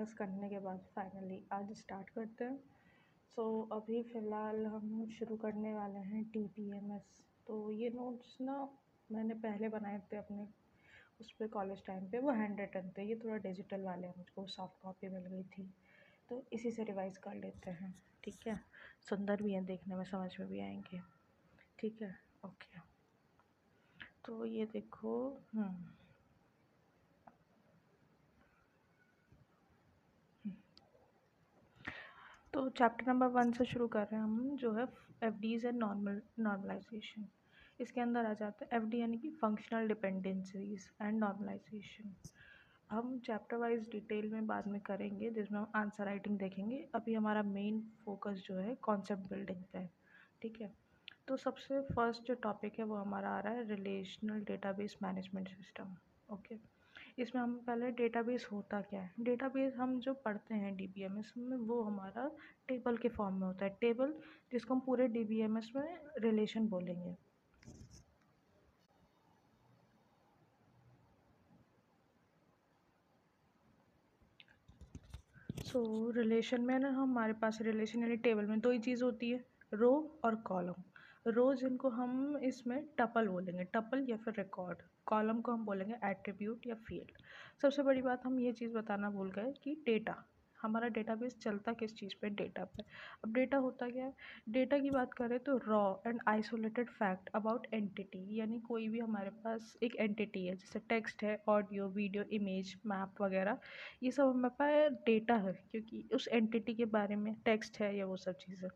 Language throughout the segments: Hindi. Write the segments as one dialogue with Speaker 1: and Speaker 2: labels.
Speaker 1: आलस करने के बाद फाइनली आज स्टार्ट करते हैं। सो अभी फ़िलहाल हम शुरू करने वाले हैं TPMS। तो ये नोट्स ना मैंने पहले बनाए थे अपने उस पर कॉलेज टाइम पे, वो हैंड रिटन थे। ये थोड़ा डिजिटल वाले हैं, मुझको सॉफ्ट कॉपी मिल गई थी, तो इसी से रिवाइज़ कर लेते हैं। ठीक है, सुंदर भी हैं देखने में, समझ में भी आएंगे। ठीक है, ओके। तो ये देखो, तो चैप्टर नंबर 1 से शुरू कर रहे हैं हम, जो है FDs एंड नॉर्मलाइजेशन। इसके अंदर आ जाता है FD यानी कि फंक्शनल डिपेंडेंसीज एंड नॉर्मलाइजेशन। हम चैप्टर वाइज डिटेल में बाद में करेंगे, जिसमें हम आंसर राइटिंग देखेंगे। अभी हमारा मेन फोकस जो है कॉन्सेप्ट बिल्डिंग पे है। ठीक है, तो सबसे फर्स्ट जो टॉपिक है वो हमारा आ रहा है relational database management system. Okay, इसमें हम पहले डेटाबेस होता क्या है। डेटाबेस हम जो पढ़ते हैं DBMS में, वो हमारा टेबल के फॉर्म में होता है। टेबल जिसको हम पूरे DBMS में रिलेशन बोलेंगे। सो रिलेशन में ना हमारे पास रिलेशन यानी टेबल में दो ही चीज़ होती है, रो और कॉलम। रो जिनको हम इसमें टपल बोलेंगे, टपल या फिर रिकॉर्ड। कॉलम को हम बोलेंगे एट्रीब्यूट या फील्ड। सबसे बड़ी बात हम ये चीज़ बताना भूल गए कि डेटा, हमारा डेटाबेस चलता किस चीज़ पे, डेटा पे। अब डेटा होता क्या है, डेटा की बात करें तो raw and isolated fact about entity, यानी कोई भी हमारे पास एक एंटिटी है, जैसे टेक्स्ट है, ऑडियो, वीडियो, इमेज, मैप वगैरह, ये सब हमारे पास डेटा है, क्योंकि उस एंटिटी के बारे में टेक्स्ट है या वो सब चीज़ें।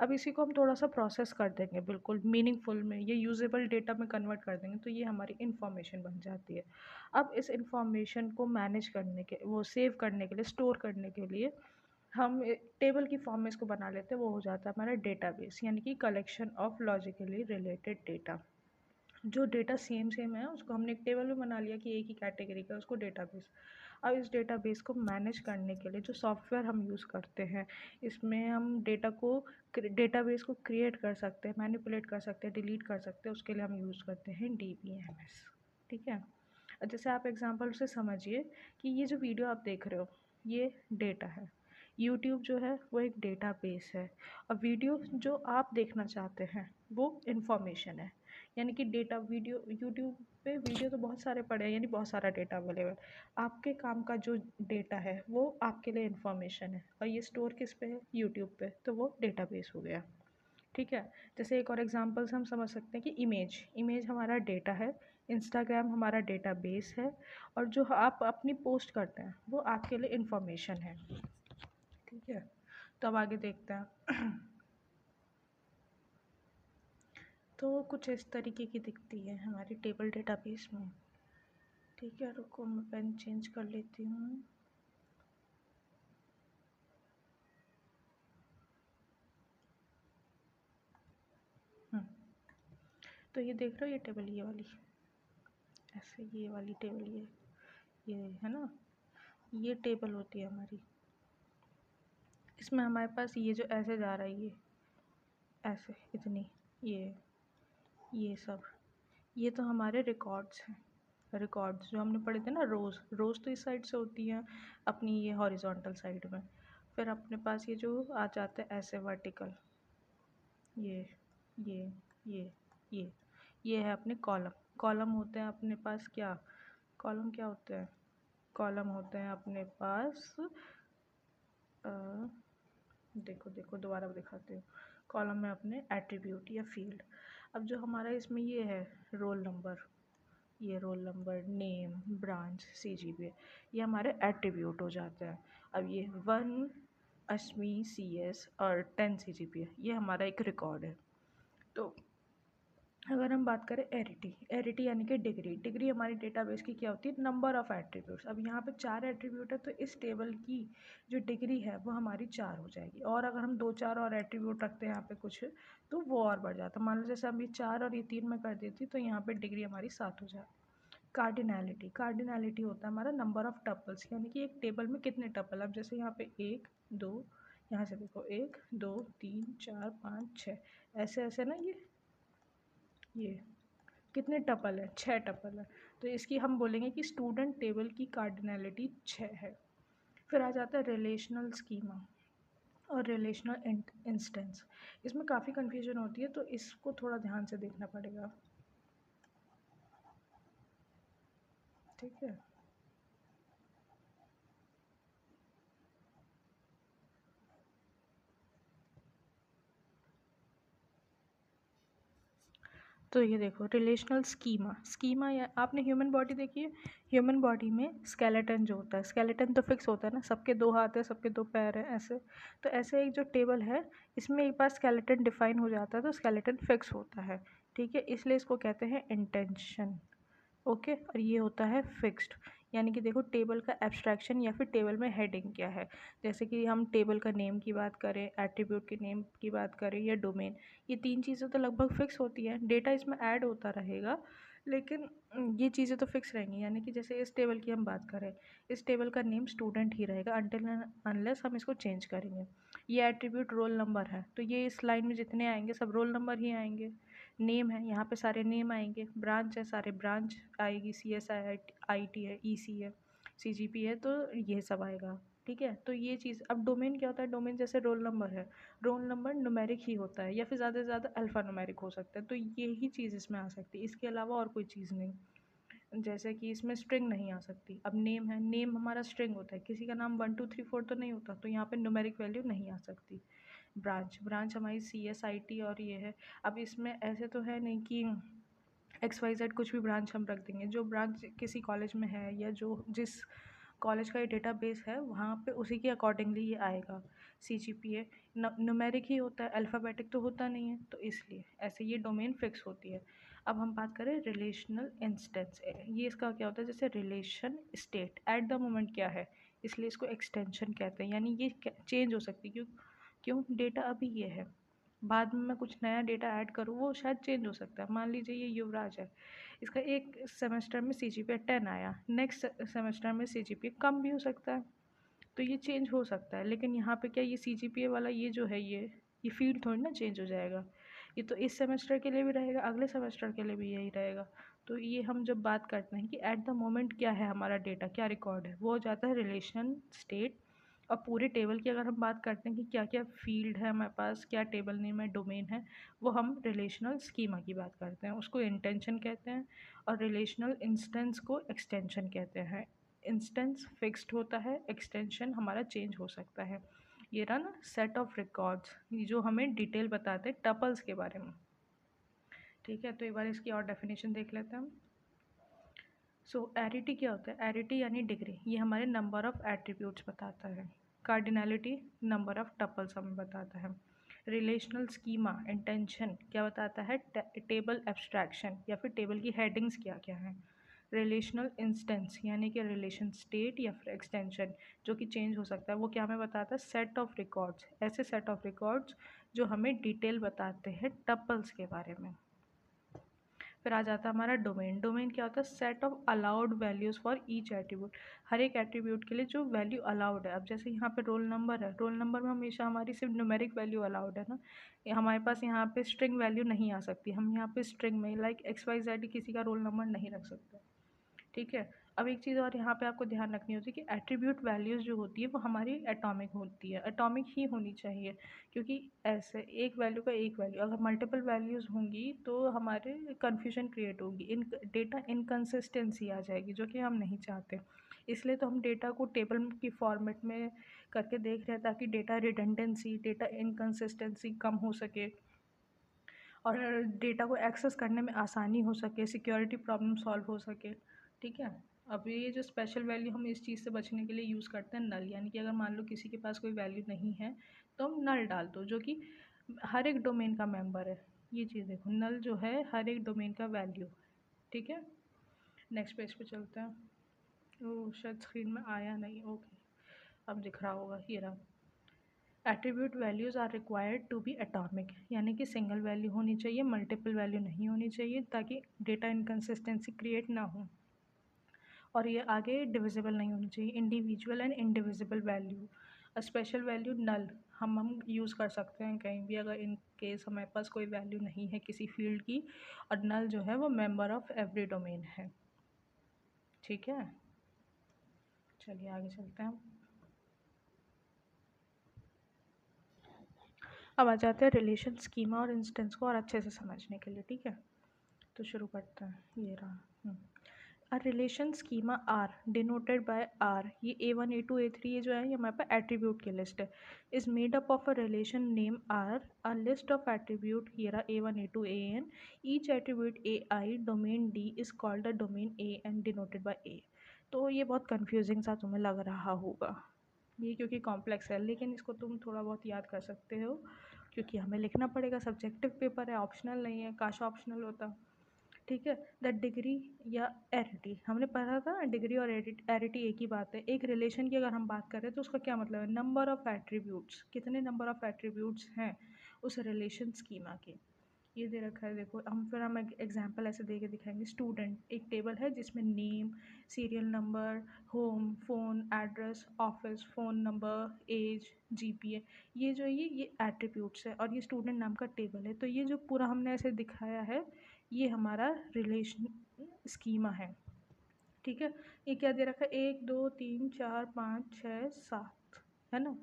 Speaker 1: अब इसी को हम थोड़ा सा प्रोसेस कर देंगे, बिल्कुल मीनिंगफुल में, ये यूजेबल डेटा में कन्वर्ट कर देंगे, तो ये हमारी इन्फॉर्मेशन बन जाती है। अब इस इन्फॉर्मेशन को मैनेज करने के, वो सेव करने के लिए, स्टोर करने के लिए हम टेबल की फॉर्म में इसको बना लेते हैं। वो हो जाता है हमारा डेटाबेस, यानी कि collection of logically related data. जो डेटा सेम है उसको हमने एक टेबल में बना लिया कि एक ही कैटेगरी का, उसको डेटाबेस। अब इस डेटाबेस को मैनेज करने के लिए जो सॉफ्टवेयर हम यूज़ करते हैं, इसमें हम डेटाबेस को क्रिएट कर सकते हैं, मैनिपुलेट कर सकते हैं, डिलीट कर सकते हैं। उसके लिए हम यूज़ करते हैं DBMS। ठीक है, जैसे आप एग्जांपल से समझिए कि ये जो वीडियो आप देख रहे हो, ये डेटा है। यूट्यूब जो है वो एक डेटाबेस है, और वीडियो जो आप देखना चाहते हैं वो इन्फॉर्मेशन है। यानी कि डेटा, वीडियो, यूट्यूब पे वीडियो तो बहुत सारे पड़े हैं, यानी बहुत सारा डेटा अवेलेबल। आपके काम का जो डेटा है वो आपके लिए इन्फॉर्मेशन है, और ये स्टोर किस पे है, यूट्यूब पे, तो वो डेटाबेस हो गया। ठीक है, जैसे एक और एग्जांपल से हम समझ सकते हैं कि इमेज हमारा डेटा है, इंस्टाग्राम हमारा डेटाबेस है, और जो आप अपनी पोस्ट करते हैं वो आपके लिए इन्फॉर्मेशन है। ठीक है, तो अब आगे देखते हैं। तो कुछ इस तरीके की दिखती है हमारी टेबल डेटाबेस में। ठीक है, रुको मैं पेन चेंज कर लेती हूँ। तो ये देख रहे हो, ये टेबल, ये वाली, ऐसे ये वाली टेबल, ये है ना, ये टेबल होती है हमारी। इसमें हमारे पास ये जो ऐसे जा रहा है, ये ऐसे इतनी, ये सब, ये तो हमारे रिकॉर्ड्स हैं। रिकॉर्ड्स जो हमने पढ़े थे ना, रोज़ तो इस साइड से होती हैं अपनी, ये हॉरिजॉन्टल साइड में। फिर अपने पास ये जो आ जाते हैं ऐसे वर्टिकल, ये ये ये ये ये है अपने कॉलम। कॉलम होते हैं अपने पास क्या, कॉलम क्या होते हैं, कॉलम होते हैं अपने पास, देखो दोबारा दिखाते हो। कॉलम में अपने एट्रीब्यूट या फील्ड। अब जो हमारा इसमें ये है रोल नंबर, ये roll number, name, branch, CGPA, ये हमारे एट्रीब्यूट हो जाते हैं। अब ये 1 अश्मी CS और 10 CGPA, ये हमारा एक रिकॉर्ड है। तो अगर हम बात करें एरिटी यानी कि डिग्री हमारी डेटाबेस की क्या होती है, नंबर ऑफ़ एट्रीब्यूट्स। अब यहाँ पे 4 एट्रीब्यूट है, तो इस टेबल की जो डिग्री है वो हमारी 4 हो जाएगी। और अगर हम 2-4 और एट्रीब्यूट रखते हैं यहाँ पे कुछ, तो वो और बढ़ जाता। मान लो जैसे हम ये 4 और ये 3 में कर देती, तो यहाँ पे डिग्री हमारी 7 हो जाए। कार्डिनैलिटी होता है हमारा नंबर ऑफ़ टपल्स, यानी कि एक टेबल में कितने टपल। अब जैसे यहाँ पे 1 2, यहाँ से देखो 1 2 3 4 5 6, ऐसे ऐसे ना, ये कितने टपल है, 6 टपल है। तो इसकी हम बोलेंगे कि स्टूडेंट टेबल की कार्डिनैलिटी 6 है। फिर आ जाता है रिलेशनल स्कीमा और रिलेशनल इंस्टेंस। इसमें काफ़ी कन्फ्यूजन होती है, तो इसको थोड़ा ध्यान से देखना पड़ेगा, ठीक है। तो ये देखो रिलेशनल स्कीमा, स्कीमा या आपने ह्यूमन बॉडी देखी है, ह्यूमन बॉडी में स्केलेटन जो होता है, स्केलेटन तो फिक्स होता है ना, सबके 2 हाथ है, सबके 2 पैर हैं, ऐसे। तो ऐसे एक जो टेबल है, इसमें एक बार स्केलेटन डिफाइन हो जाता है तो स्केलेटन फिक्स होता है, ठीक है, इसलिए इसको कहते हैं इंटेंशन, ओके। और ये होता है फिक्स्ड, यानी कि देखो टेबल का एब्स्ट्रैक्शन या फिर टेबल में हेडिंग क्या है, जैसे कि हम टेबल का नेम की बात करें, एट्रीब्यूट के नेम की बात करें या डोमेन, ये 3 चीज़ें तो लगभग फिक्स होती हैं, डेटा इसमें ऐड होता रहेगा, लेकिन ये चीज़ें तो फिक्स रहेंगी। यानी कि जैसे इस टेबल की हम बात करें, इस टेबल का नेम स्टूडेंट ही रहेगा अनटिल अनलेस हम इसको चेंज करेंगे। ये एट्रीब्यूट रोल नंबर है, तो ये इस लाइन में जितने आएंगे सब रोल नंबर ही आएंगे। नेम है, यहाँ पे सारे नेम आएंगे। ब्रांच है, सारे ब्रांच आएगी, CSI IT है, EC है, CGP है, तो ये सब आएगा, ठीक है। तो ये चीज़, अब डोमेन क्या होता है, डोमेन जैसे रोल नंबर है, रोल नंबर न्यूमेरिक ही होता है या फिर ज़्यादा से ज़्यादा अल्फ़ा न्यूमेरिक हो सकता है, तो यही चीज़ इसमें आ सकती है, इसके अलावा और कोई चीज़ नहीं। जैसे कि इसमें स्ट्रिंग नहीं आ सकती। अब नेम है, नेम हमारा स्ट्रिंग होता है, किसी का नाम 1 2 3 4 तो नहीं होता, तो यहाँ पे न्यूमेरिक वैल्यू नहीं आ सकती। ब्रांच, ब्रांच हमारी CSIT और ये है। अब इसमें ऐसे तो है नहीं कि XYZ कुछ भी ब्रांच हम रख देंगे, जो ब्रांच किसी कॉलेज में है या जो जिस कॉलेज का ये डेटाबेस है वहाँ पे उसी के अकॉर्डिंगली ये आएगा। CGPA न्यूमेरिक ही होता है, अल्फ़ाबेटिक तो होता नहीं है, तो इसलिए ऐसे ये डोमेन फिक्स होती है। अब हम बात करें रिलेशनल इंस्टेंस, ये इसका क्या होता है, जैसे relation state at the moment क्या है, इसलिए इसको एक्सटेंशन कहते हैं, यानी ये चेंज हो सकती है। क्यों? क्यों डेटा अभी ये है, बाद में मैं कुछ नया डेटा ऐड करूँ वो शायद चेंज हो सकता है। मान लीजिए ये युवराज है, इसका एक सेमेस्टर में CGPA 10 आया, नेक्स्ट सेमेस्टर में CGPA कम भी हो सकता है, तो ये चेंज हो सकता है। लेकिन यहाँ पे क्या, ये CGPA वाला ये जो है, ये फील्ड थोड़ी ना चेंज हो जाएगा, ये तो इस सेमेस्टर के लिए भी रहेगा, अगले सेमेस्टर के लिए भी यही रहेगा। तो ये हम जब बात करते हैं कि एट द मोमेंट क्या है हमारा डेटा, क्या रिकॉर्ड है, वो हो जाता है रिलेशन स्टेट। और पूरे टेबल की अगर हम बात करते हैं कि क्या क्या फील्ड है हमारे पास, क्या टेबल नेम है, डोमेन है, वो हम रिलेशनल स्कीमा की बात करते हैं, उसको इंटेंशन कहते हैं। और रिलेशनल इंस्टेंस को एक्सटेंशन कहते हैं। इंस्टेंस फिक्स्ड होता है, एक्सटेंशन हमारा चेंज हो सकता है। ये रहा ना सेट ऑफ रिकॉर्ड्स, ये जो हमें डिटेल बताते हैं टपल्स के बारे में, ठीक है। तो एक बार इसकी और डेफिनेशन देख लेते हैं हम। सो एरिटी क्या होता है, एरिटी यानी डिग्री, ये हमारे नंबर ऑफ़ एट्रीब्यूट्स बताता है। कार्डिनैलिटी नंबर ऑफ़ टपल्स हमें बताता है। रिलेशनल स्कीमा इंटेंशन क्या बताता है, टेबल एब्स्ट्रैक्शन या फिर टेबल की हेडिंग्स क्या क्या हैं। रिलेशनल इंस्टेंस यानी कि रिलेशन स्टेट या फिर एक्सटेंशन जो कि चेंज हो सकता है, वो क्या हमें बताता है, सेट ऑफ रिकॉर्ड्स, ऐसे सेट ऑफ रिकॉर्ड्स जो हमें डिटेल बताते हैं टपल्स के बारे में। फिर आ जाता है हमारा डोमेन, डोमेन क्या होता है, set of allowed values for each attribute, हर एक एट्रीब्यूट के लिए जो वैल्यू अलाउड है। अब जैसे यहाँ पे रोल नंबर है, रोल नंबर में हमेशा हमारी सिर्फ न्यूमेरिक वैल्यू अलाउड है ना, हमारे पास यहाँ पे स्ट्रिंग वैल्यू नहीं आ सकती, हम यहाँ पे स्ट्रिंग में लाइक XYZ किसी का रोल नंबर नहीं रख सकते, ठीक है। अब एक चीज़ और यहाँ पे आपको ध्यान रखनी होती है कि एट्रीब्यूट वैल्यूज़ जो होती है वो हमारी एटॉमिक होती है, एटॉमिक ही होनी चाहिए, क्योंकि ऐसे एक वैल्यू का एक वैल्यू, अगर मल्टीपल वैल्यूज़ होंगी तो हमारे कन्फ्यूजन क्रिएट होगी, इन डेटा इनकन्सिस्टेंसी आ जाएगी जो कि हम नहीं चाहते। इसलिए तो हम डेटा को टेबल की फॉर्मेट में करके देख रहे हैं ताकि डेटा रिडंडेंसी, डेटा इनकन्सिस्टेंसी कम हो सके और डेटा को एक्सेस करने में आसानी हो सके, सिक्योरिटी प्रॉब्लम सॉल्व हो सके, ठीक है। अब ये जो स्पेशल वैल्यू हम इस चीज़ से बचने के लिए यूज़ करते हैं नल, यानी कि अगर मान लो किसी के पास कोई वैल्यू नहीं है तो हम नल डाल दो, जो कि हर एक डोमेन का मेंबर है। ये चीज़ देखो, नल जो है हर एक डोमेन का वैल्यू, ठीक है। नेक्स्ट पेज पे चलते हैं। ओह शायद स्क्रीन में आया नहीं, ओके अब दिख रहा होगा, ये रहा। Attribute values are required to be atomic, यानी कि सिंगल वैल्यू होनी चाहिए, मल्टीपल वैल्यू नहीं होनी चाहिए, ताकि डेटा इनकन्सिस्टेंसी क्रिएट ना हो। और ये आगे डिविजिबल नहीं होनी चाहिए, individual and indivisible value. Special value null हम यूज़ कर सकते हैं कहीं भी, अगर इन केस हमारे पास कोई वैल्यू नहीं है किसी फील्ड की, और नल जो है वो मेंबर ऑफ़ एवरी डोमेन है, ठीक है। चलिए आगे चलते हैं। अब आ जाते हैं रिलेशन स्कीमा और इंस्टेंस को और अच्छे से समझने के लिए, ठीक है। तो शुरू करते हैं, ये रहा। A relation schema R denoted by R, ये A1 A2 A3 ये जो है ये हमारे पास एट्रीब्यूट की लिस्ट है, is made up of a relation name R, a list of attribute, ये रहा A1 A2 AN, each attribute AI domain D is called the domain A and denoted by A। तो ये बहुत कंफ्यूजिंग सा तुम्हें लग रहा होगा ये, क्योंकि कॉम्प्लेक्स है, लेकिन इसको तुम थोड़ा बहुत याद कर सकते हो क्योंकि हमें लिखना पड़ेगा, सब्जेक्टिव पेपर है, ऑप्शनल नहीं है, काश ऑप्शनल होता, ठीक है। द डिग्री या एरिटी, हमने पढ़ा था डिग्री और एरिटी एक ही बात है। एक रिलेशन की अगर हम बात करें तो उसका क्या मतलब है, नंबर ऑफ एट्रीब्यूट्स, कितने नंबर ऑफ एट्रीब्यूट्स हैं उस रिलेशन स्कीमा के, ये दे रखा है। देखो हम एग्जांपल ऐसे दे के दिखाएंगे। स्टूडेंट एक टेबल है जिसमें name, serial number, home, phone, address, office, phone number, age, GPA, ये जो है ये एट्रीब्यूट्स है और ये स्टूडेंट नाम का टेबल है। तो ये जो पूरा हमने ऐसे दिखाया है ये हमारा रिलेशन स्कीमा है, ठीक है। ये क्या दे रखा है, 1 2 3 4 5 6 7, है ना।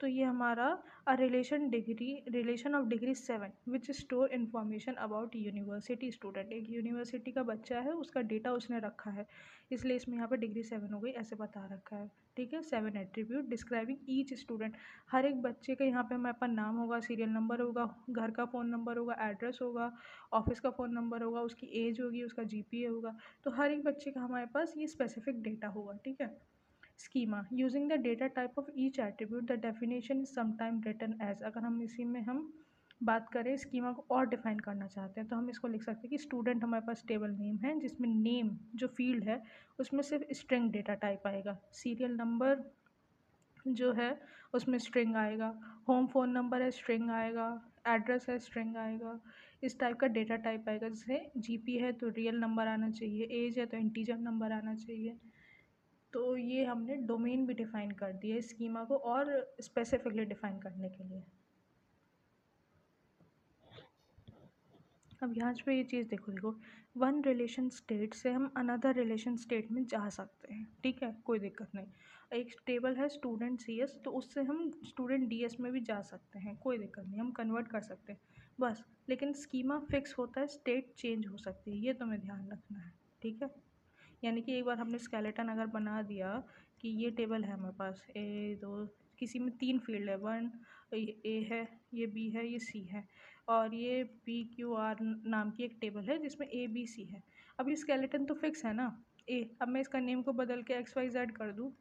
Speaker 1: तो ये हमारा relation of degree 7 which store information about university student, एक यूनिवर्सिटी का बच्चा है उसका डेटा उसने रखा है, इसलिए इसमें यहाँ पे डिग्री 7 हो गई, ऐसे बता रखा है, ठीक है। 7 एट्रीब्यूट डिस्क्राइबिंग ईच स्टूडेंट, हर एक बच्चे का यहाँ पे हमारे पास नाम होगा, सीरियल नंबर होगा, घर का फ़ोन नंबर होगा, एड्रेस होगा, ऑफिस का फ़ोन नंबर होगा, उसकी एज होगी, उसका जीपीए होगा। तो हर एक बच्चे का हमारे पास ये स्पेसिफिक डेटा होगा, ठीक है। Schema using the data type of each attribute, the definition is sometime written as, अगर हम इसी में हम बात करें स्कीमा को और डिफाइन करना चाहते हैं तो हम इसको लिख सकते हैं कि स्टूडेंट हमारे पास टेबल नेम है जिसमें नेम जो फील्ड है उसमें सिर्फ स्ट्रिंग डेटा टाइप आएगा, सीरियल नंबर जो है उसमें स्ट्रिंग आएगा, होम फ़ोन नंबर है स्ट्रिंग आएगा, एड्रेस है स्ट्रिंग आएगा, इस टाइप का डेटा टाइप आएगा। जैसे जीपी है तो रियल नंबर आना चाहिए, एज है तो इंटीजर नंबर आना चाहिए। तो ये हमने डोमेन भी डिफ़ाइन कर दिया स्कीमा को और स्पेसिफिकली डिफ़ाइन करने के लिए। अब यहाँ पे ये चीज़ देखो वन रिलेशन स्टेट से हम अनदर रिलेशन स्टेट में जा सकते हैं, ठीक है, कोई दिक्कत नहीं। एक टेबल है स्टूडेंट CS तो उससे हम स्टूडेंट DS में भी जा सकते हैं, कोई दिक्कत नहीं, हम कन्वर्ट कर सकते हैं बस। लेकिन स्कीमा फिक्स होता है, स्टेट चेंज हो सकती है, ये तुम्हें ध्यान रखना है, ठीक है। यानी कि एक बार हमने स्केलेटन अगर बना दिया कि ये टेबल है हमारे पास A2, किसी में 3 फील्ड है, 1 A है, ये B है, ये C है, और ये PQR नाम की एक टेबल है जिसमें ABC है। अब ये स्केलेटन तो फिक्स है ना अब मैं इसका नेम को बदल के XYZ कर दूँ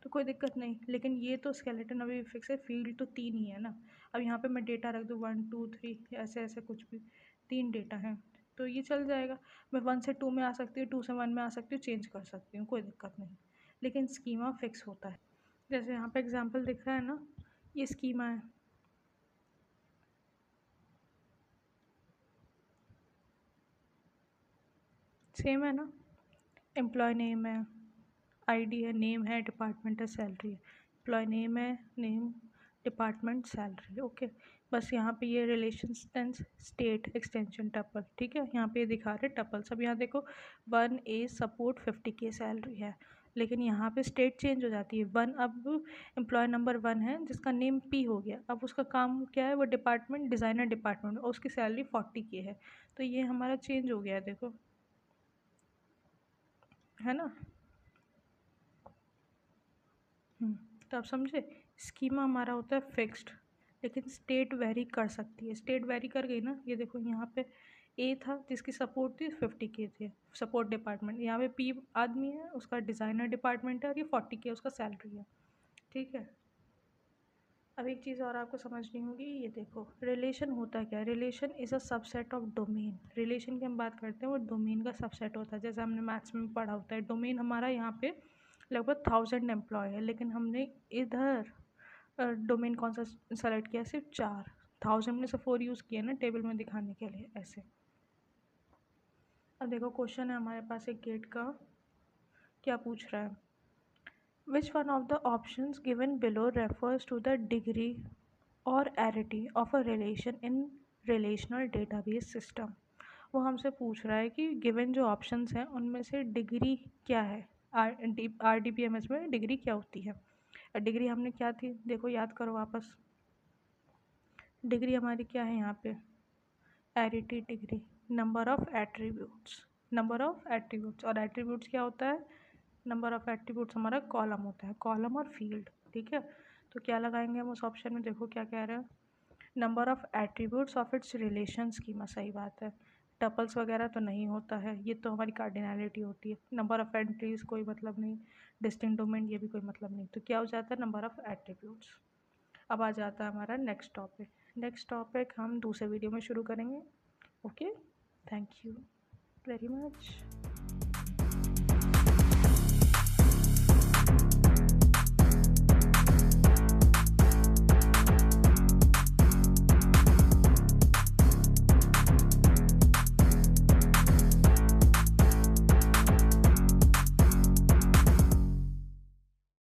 Speaker 1: तो कोई दिक्कत नहीं, लेकिन ये तो स्केलेटन अभी फिक्स है, फील्ड तो 3 ही है ना। अब यहाँ पे मैं डेटा रख दूँ 1 2 3 ऐसे ऐसे कुछ भी, 3 डेटा हैं तो ये चल जाएगा। मैं 1 से 2 में आ सकती हूँ, 2 से 1 में आ सकती हूँ, चेंज कर सकती हूँ, कोई दिक्कत नहीं, लेकिन स्कीमा फिक्स होता है। जैसे यहाँ पे एग्जांपल दिख रहा है ना, ये स्कीमा है, सेम है ना, एम्प्लॉय नेम है, आईडी है, नेम है, डिपार्टमेंट है, सैलरी है, एम्प्लॉय नेम है, नेम, डिपार्टमेंट, सैलरी, ओके। बस यहाँ पे ये रिलेशन स्टेट एक्सटेंशन टपल, ठीक है, यहाँ पे ये दिखा रहे टपल्स। अब यहाँ देखो 1A सपोर्ट 50K सैलरी है, लेकिन यहाँ पे स्टेट चेंज हो जाती है। 1 अब एम्प्लॉय नंबर 1 है जिसका नेम P हो गया, अब उसका काम क्या है, वो डिपार्टमेंट डिज़ाइनर डिपार्टमेंट और उसकी सैलरी 40K है, तो ये हमारा चेंज हो गया है, देखो, है ना। तो आप समझे, स्कीमा हमारा होता है फिक्स्ड, लेकिन स्टेट वेरी कर सकती है, स्टेट वेरी कर गई ना। ये देखो यहाँ पे ए था जिसकी सपोर्ट थी 50K थे, सपोर्ट डिपार्टमेंट, यहाँ पे P आदमी है उसका डिज़ाइनर डिपार्टमेंट है और ये 40K उसका सैलरी है, ठीक है। अब एक चीज़ और आपको समझनी होगी, ये देखो रिलेशन होता क्या है, relation is a subset of domain, relation की हम बात करते हैं वो डोमेन का सबसेट होता है, जैसे हमने मैथ्स में पढ़ा होता है। डोमेन हमारा यहाँ पे लगभग 1000 एम्प्लॉय है, लेकिन हमने इधर डोमेन कौन सा सेलेक्ट किया, सिर्फ 4, 1000 में से 4 यूज़ किया ना टेबल में दिखाने के लिए, ऐसे। अब देखो क्वेश्चन है हमारे पास एक गेट का, क्या पूछ रहा है, which one of the options given below refers to the degree और arity of a relation in relational database system. वो हमसे पूछ रहा है कि गिवन जो ऑप्शंस हैं उनमें से डिग्री क्या है, RDBMS में डिग्री क्या होती है। डिग्री हमने क्या थी, देखो याद करो वापस, डिग्री हमारी क्या है यहाँ पे, arity degree, number of attributes, number of attributes. और एट्रीब्यूट्स क्या होता है, नंबर ऑफ एट्रीब्यूट्स हमारा कॉलम होता है, कॉलम और फील्ड, ठीक है। तो क्या लगाएंगे हम उस ऑप्शन में, देखो क्या कह रहे हैं, number of attributes of its relation schema, सही बात है। टपल्स वगैरह तो नहीं होता है, ये तो हमारी कार्डिनैलिटी होती है। नंबर ऑफ एंट्रीज कोई मतलब नहीं, डिस्टिंक्ट डोमेन ये भी कोई मतलब नहीं, तो क्या हो जाता है, नंबर ऑफ एट्रीब्यूट्स। अब आ जाता है हमारा नेक्स्ट टॉपिक। नेक्स्ट टॉपिक हम दूसरे वीडियो में शुरू करेंगे। Okay, thank you very much.